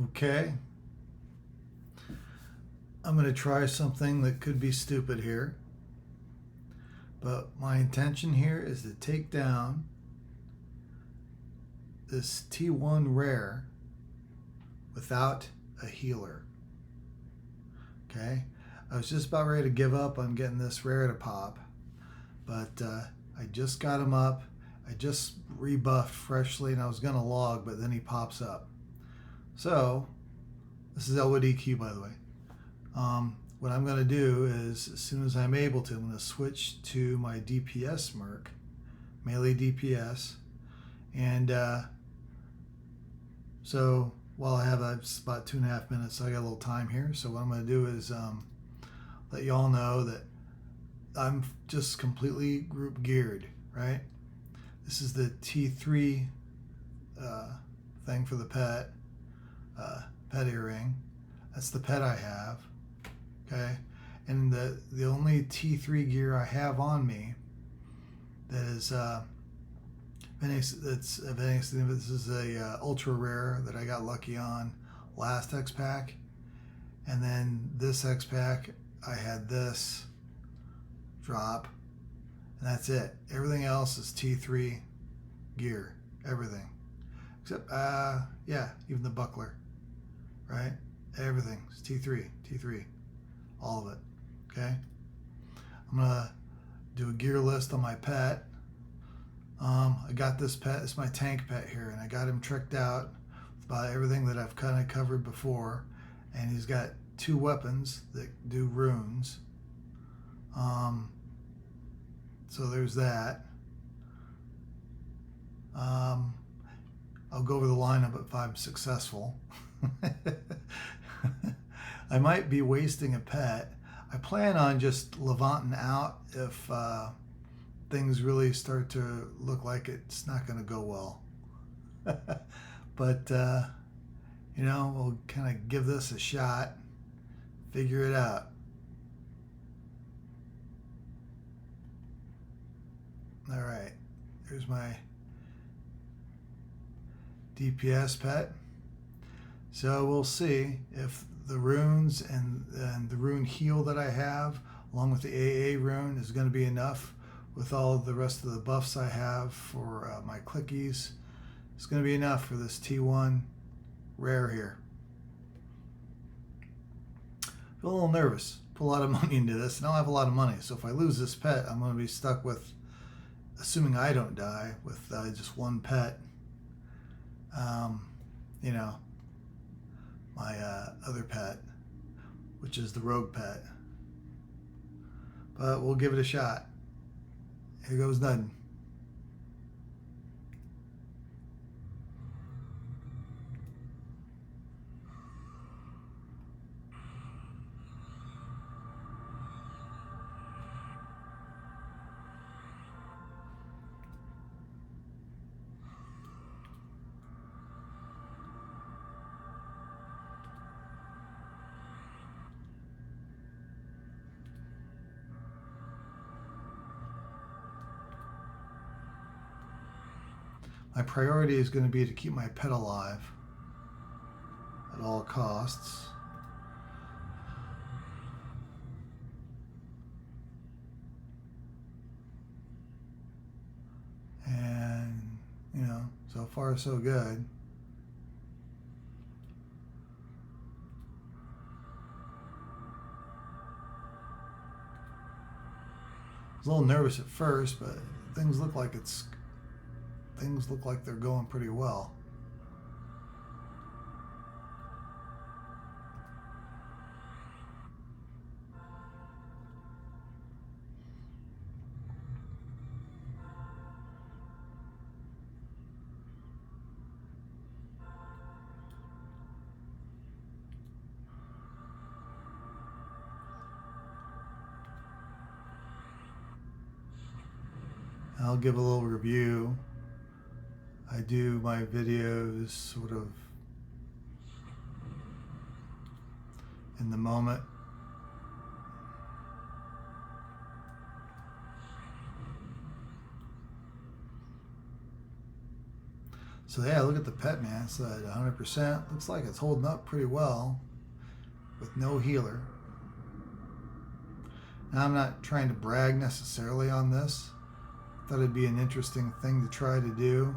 Okay, I'm going to try something that could be stupid here, but my intention here is to take down this T1 rare without a healer. Okay, I was just about ready to give up on getting this rare to pop, but I just got him up. I just rebuffed freshly and I was going to log, but then he pops up. So this is Elwood EQ, by the way. What I'm going to do is, as soon as I'm able to, I'm going to switch to my DPS merc, melee DPS, and so while I have it's about 2.5 minutes, so I got a little time here. So what I'm going to do is let y'all know that I'm just completely group geared, right? This is the T3 thing for the pet earring. That's the pet I have. Okay, and the only T3 gear I have on me that is this is a ultra rare that I got lucky on last X pack, and then this X pack I had this drop, and that's it. Everything else is T3 gear, everything except yeah, even the buckler, right? Everything's T3, all of it. Okay, I'm gonna do a gear list on my pet. I got this pet, it's my tank pet here, and I got him tricked out with about everything that I've kind of covered before, and he's got 2 weapons that do runes. So there's that. I'll go over the lineup if I'm successful. I might be wasting a pet. I plan on just levanting out if things really start to look like it's not going to go well. But, you know, we'll kind of give this a shot, figure it out. All right, here's my DPS pet. So we'll see if the runes and the rune heal that I have, along with the AA rune, is going to be enough with all of the rest of the buffs I have for my clickies. It's going to be enough for this T1 rare here. Feel a little nervous. Put a lot of money into this, and I don't have a lot of money. So if I lose this pet, I'm going to be stuck with, assuming I don't die, with just one pet. You know, my other pet, which is the rogue pet. But we'll give it a shot. Here goes nothing. My priority is going to be to keep my pet alive at all costs. And, you know, so far so good. I was a little nervous at first, but things look like they're going pretty well. I'll give a little review. I do my videos sort of in the moment. So yeah, look at the pet, man. It's at 100%. Looks like it's holding up pretty well with no healer. Now I'm not trying to brag necessarily on this. Thought it'd be an interesting thing to try to do.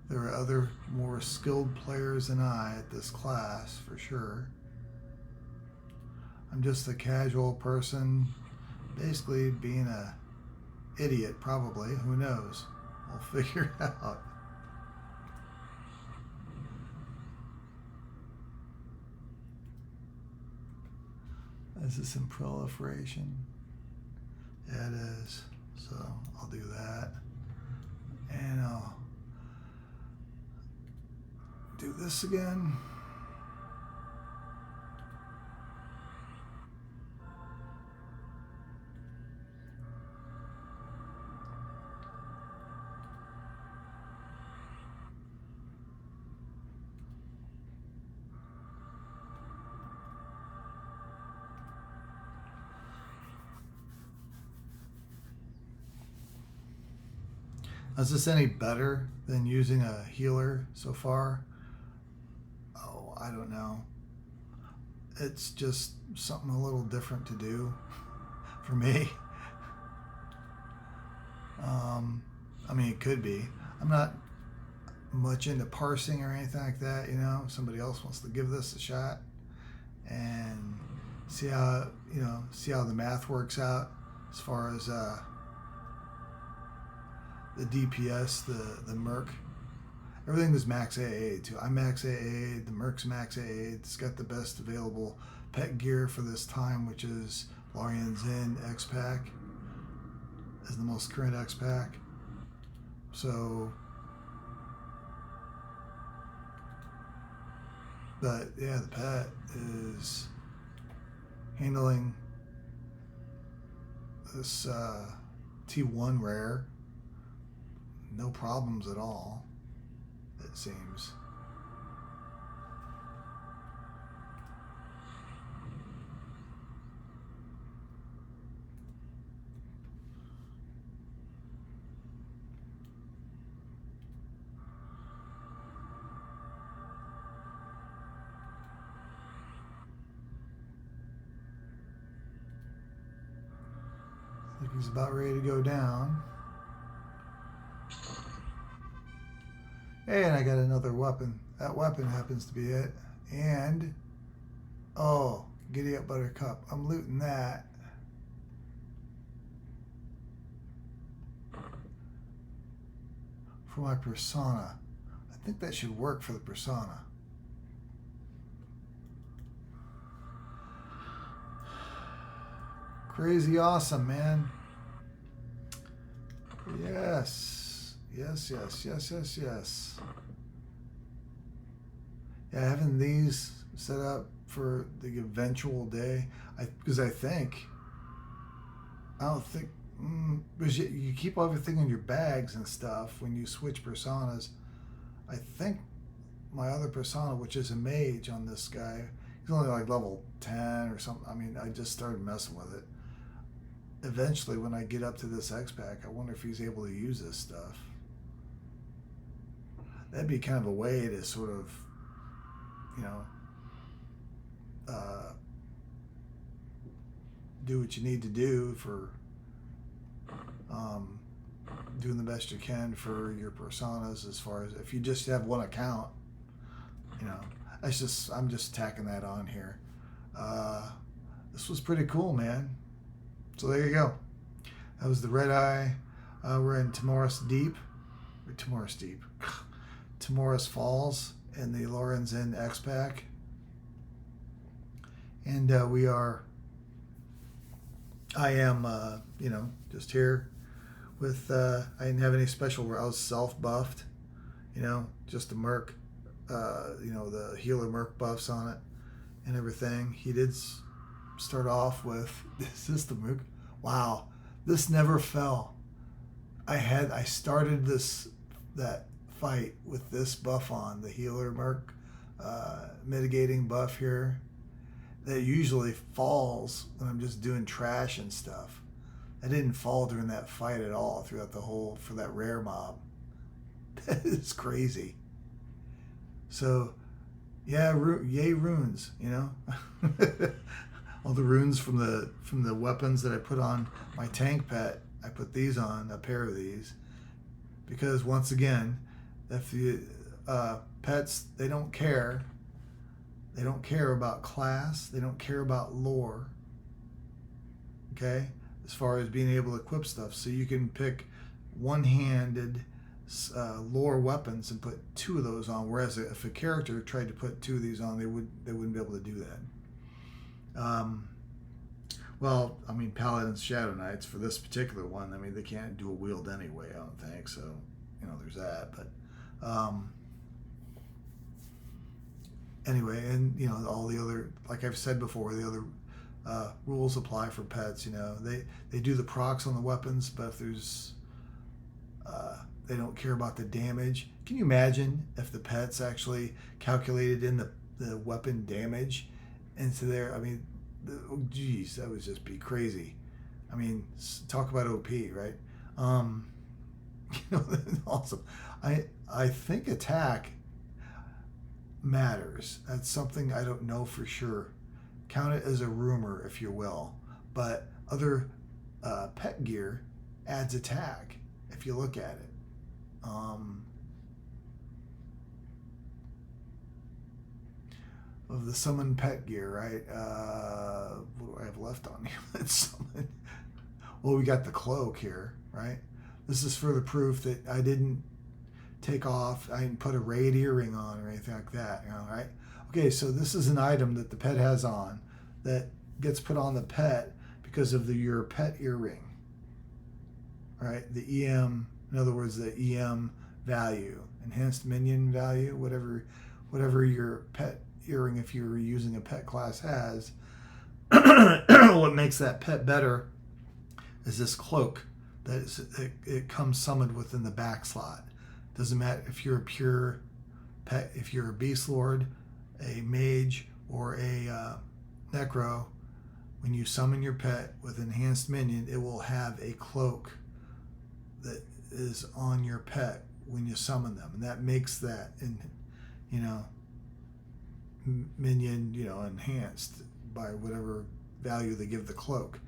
There are other more skilled players than I at this class for sure. I'm just a casual person, basically being a idiot probably. Who knows? We'll figure it out. Is this in proliferation? Yeah, it is. So I'll do that. And I'll do this again. Is this any better than using a healer so far? Oh, I don't know. It's just something a little different to do for me. I mean, it could be. I'm not much into parsing or anything like that, you know. Somebody else wants to give this a shot and see how, you know, see how the math works out as far as the DPS, the merc. Everything is max AA too. I'm max AA, the merc's max AA. It's got the best available pet gear for this time, which is Larion's in X Pack is the most current X Pack. So, but yeah, the pet is handling this T1 rare. No problems at all, it seems. I think he's about ready to go down. And I got another weapon. That weapon happens to be it. And, oh, giddy up buttercup. I'm looting that. For my persona. I think that should work for the persona. Crazy awesome, man. Yes. Yes, yes, yes, yes, yes. Yeah, having these set up for the eventual day, because I don't think, because you keep everything in your bags and stuff when you switch personas. I think my other persona, which is a mage on this guy, he's only like level 10 or something. I mean, I just started messing with it. Eventually, when I get up to this X-Pack, I wonder if he's able to use this stuff. That'd be kind of a way to sort of, you know, do what you need to do for doing the best you can for your personas. As far as if you just have one account, you know, I'm just tacking that on here. This was pretty cool, man. So there you go. That was the Red Eye. We're in Timoris Falls in the Larion's in X Pack. And I am, you know, just here with, I didn't have any special, I was self-buffed, you know, just the merc, you know, the healer merc buffs on it and everything. He did start off with, is the merc? Wow, this never fell. I started that fight with this buff on, the healer merc mitigating buff here, that usually falls when I'm just doing trash and stuff. I didn't fall during that fight at all throughout the whole, for that rare mob. That is crazy. So, yeah, yay runes, you know. All the runes from the weapons that I put on my tank pet, I put these on, a pair of these, because once again, if the pets, they don't care. They don't care about class. They don't care about lore. Okay, as far as being able to equip stuff, so you can pick one-handed lore weapons and put 2 of those on. Whereas if a character tried to put 2 of these on, they wouldn't be able to do that. Well, I mean, Paladins, Shadow Knights for this particular one, I mean, they can't dual wield anyway, I don't think. So, you know, there's that. But anyway, and you know, all the other, like I've said before, the other rules apply for pets. You know, they do the procs on the weapons, but if there's they don't care about the damage. Can you imagine if the pets actually calculated in the weapon damage into their? I mean, oh, geez, that would just be crazy. I mean, talk about OP, right? You know, awesome. I think attack matters. That's something I don't know for sure. Count it as a rumor, if you will. But other pet gear adds attack if you look at it. Of the summon pet gear, right? What do I have left on here? Let's summon. Well, we got the cloak here, right? This is for the proof that I didn't take off, I didn't put a raid earring on or anything like that, you know, right? Okay, so this is an item that the pet has on that gets put on the pet because of your pet earring, right? The EM, in other words, the EM value, enhanced minion value, whatever your pet earring, if you're using a pet class, has. What makes that pet better is this cloak it comes summoned within the back slot. Doesn't matter if you're a pure pet, if you're a beast lord, a mage, or a necro. When you summon your pet with enhanced minion, it will have a cloak that is on your pet when you summon them, and that makes that, minion, enhanced by whatever value they give the cloak.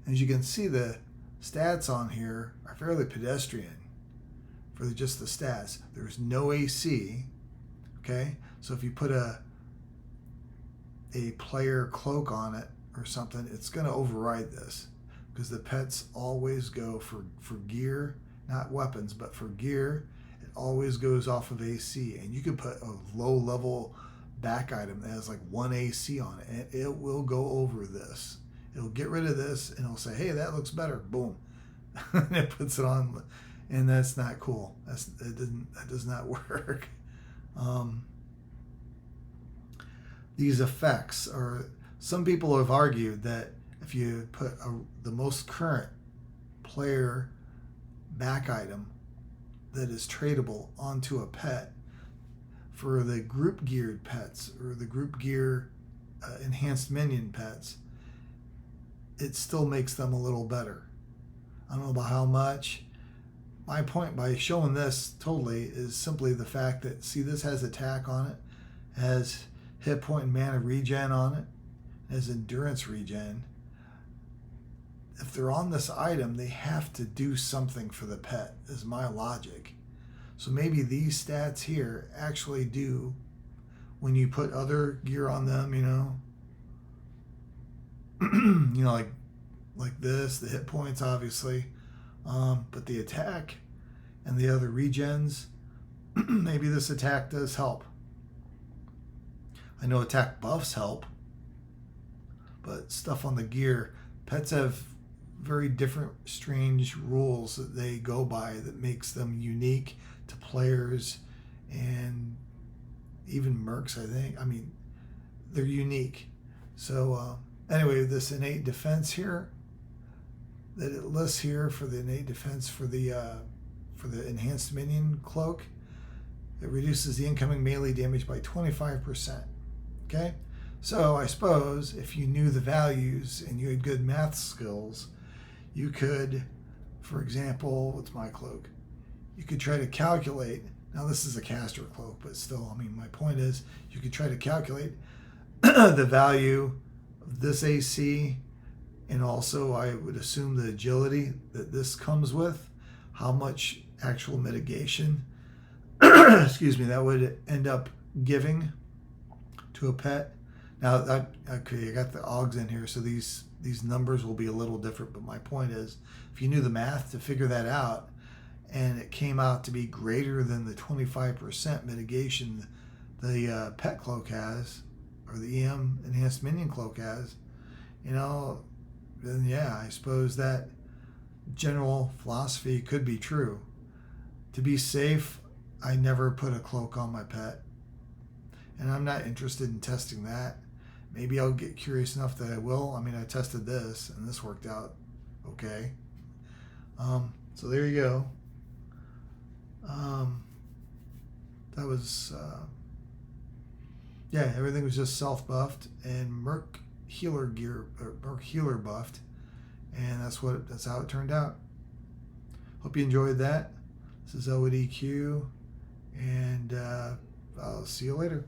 As you can see, the stats on here are fairly pedestrian for just the stats. There's no AC. Okay, so if you put a player cloak on it or something, it's going to override this, because the pets always go for gear, not weapons, but for gear. It always goes off of AC, and you can put a low level back item that has like 1 AC on it, and it will go over this. It'll get rid of this, and it'll say, hey, that looks better. Boom. And it puts it on, and that's not cool. That does not work. These effects are, some people have argued that if you put the most current player back item that is tradable onto a pet, for the group geared pets or the group gear enhanced minion pets, it still makes them a little better. I don't know about how much. My point by showing this totally is simply the fact that, see, this has attack on it, has hit point and mana regen on it, has endurance regen. If they're on this item, they have to do something for the pet, is my logic. So maybe these stats here actually do, when you put other gear on them, like this, the hit points obviously, but the attack and the other regens, maybe this attack does help. I know attack buffs help, but stuff on the gear, pets have very different strange rules that they go by that makes them unique to players and even mercs, I think. I mean, they're unique. So anyway, this innate defense here that it lists here for the innate defense for the enhanced minion cloak, it reduces the incoming melee damage by 25%. Okay, so I suppose if you knew the values and you had good math skills, you could, for example, what's my cloak? You could try to calculate Now this is a caster cloak, but still, I mean, my point is you could try to calculate the value of this AC, and also I would assume the agility that this comes with, how much actual mitigation excuse me, that would end up giving to a pet. Now okay, I got the OGs in here, so these numbers will be a little different, but my point is, if you knew the math to figure that out, and it came out to be greater than the 25% mitigation the pet cloak has, or the EM enhanced minion cloak has, then yeah, I suppose that general philosophy could be true. To be safe, I never put a cloak on my pet, and I'm not interested in testing that. Maybe I'll get curious enough that I will. I mean, I tested this, and this worked out okay. So there you go. That was, yeah, everything was just self-buffed, and merc healer gear, or merc healer buffed, and that's how it turned out. Hope you enjoyed that. This is OEDQ, and I'll see you later.